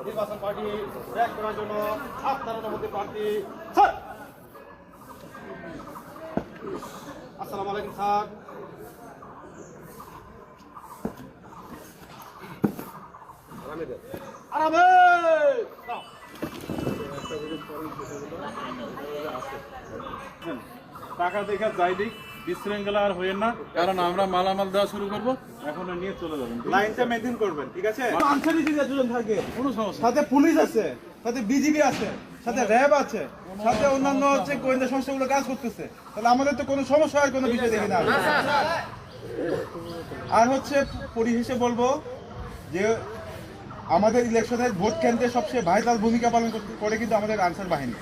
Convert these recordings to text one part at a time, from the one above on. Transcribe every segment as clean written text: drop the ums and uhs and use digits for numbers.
নির্বাচন পার্টি ত্যাগ করার জন্য আপনার মধ্যে প্রার্থী স্যার। আসসালামু আলাইকুম স্যার। আরামে টাকা দেখা যাই দিক বিশৃঙ্খলা আর হইেন না, কারণ আমরা মালামাল দেওয়া শুরু করবো, এখন নিয়ে চলে যাবেন। লাইনটা মেনটেন করবেন, ঠিক আছে? আনসারি দুজন থাকে, কোনো সমস্যা সাথে পুলিশ আছে, সাথে বিজিবি আছে, সাথে র্যাব আছে, সাথে অন্যান্য হচ্ছে গোয়েন্দা সংস্থাগুলো কাজ করতেছে। তাহলে আমাদের তো কোনো সমস্যা আর কোনো বিষয় দেখি না। আর হচ্ছে পরিশেষে বলবো যে আমাদের ইলেকশনের ভোট কেন্দ্রে সবচেয়ে ভাইটাল ভূমিকা পালন করে কিন্তু আমাদের আনসার বাহিনী।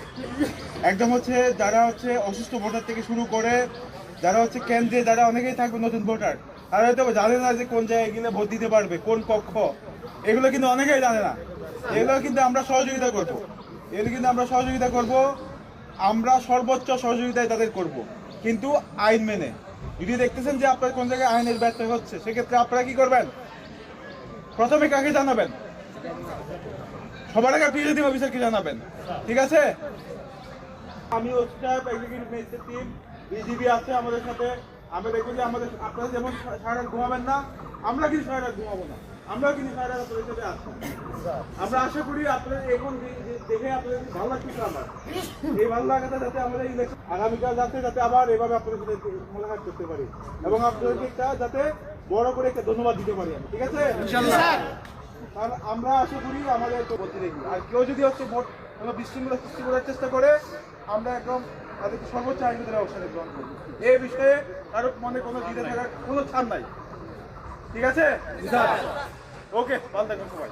একদম হচ্ছে যারা হচ্ছে অসুস্থ ভোটার থেকে শুরু করে যারা হচ্ছে কেন্দ্রে যারা অনেকেই থাকবে নতুন ভোটার, তারা হয়তো জানে না যে কোন জায়গায় গেলে ভোট দিতে পারবে, কোন পক্ষ, এগুলো কিন্তু অনেকেই জানে না। এগুলো কিন্তু আমরা সহযোগিতা করব, আমরা সর্বোচ্চ সহযোগিতায় তাদের করব, কিন্তু আইন মেনে। যদি দেখতেছেন যে আপনার কোন জায়গায় আইনের ব্যত্যয় হচ্ছে, সেক্ষেত্রে আপনারা কি করবেন? প্রথমে কাকে জানাবেন? সবার আগে প্রিজাইডিং অফিসারকে জানাবেন, ঠিক আছে? আমি staff executive magistrate team, BGB আছে আমাদের সাথে। আমরা দেখব যে আমাদের আপনারা যেমন সারা রাত ঘুমাবেন না, আমরা কিন্তু সারা রাত ঘুমাবো না, আমরাও কিন্তু সারা রাত পরিষদে আছি। আমরা আশা করি আপনাদের এখন দেখে আপনাদের ভালো লাগছে। আমার এই ভালো লাগাটা যাতে আমাদের ইলেকশন আগামীকাল যাতে আবার এভাবে আপনাদের সাথে মোলাকাত করতে পারি এবং আপনাদেরকে একটা যাতে বড় করে একটা ধন্যবাদ দিতে পারি আমি, ঠিক আছে? কারণ আমরা আশা করি আমাদের তো বলতে দেখি, আর কেউ যদি হচ্ছে ভোট বিশৃঙ্খলা সৃষ্টি করার চেষ্টা করে, আমরা একদম তাদেরকে সর্বোচ্চ আইনগত ব্যবস্থা গ্রহণ করবো। এই বিষয়ে কারো মনে কোনো দ্বিধা থাকার কোনো ছাড় নাই, ঠিক আছে? ওকে, ভালো থাকবেন সবাই।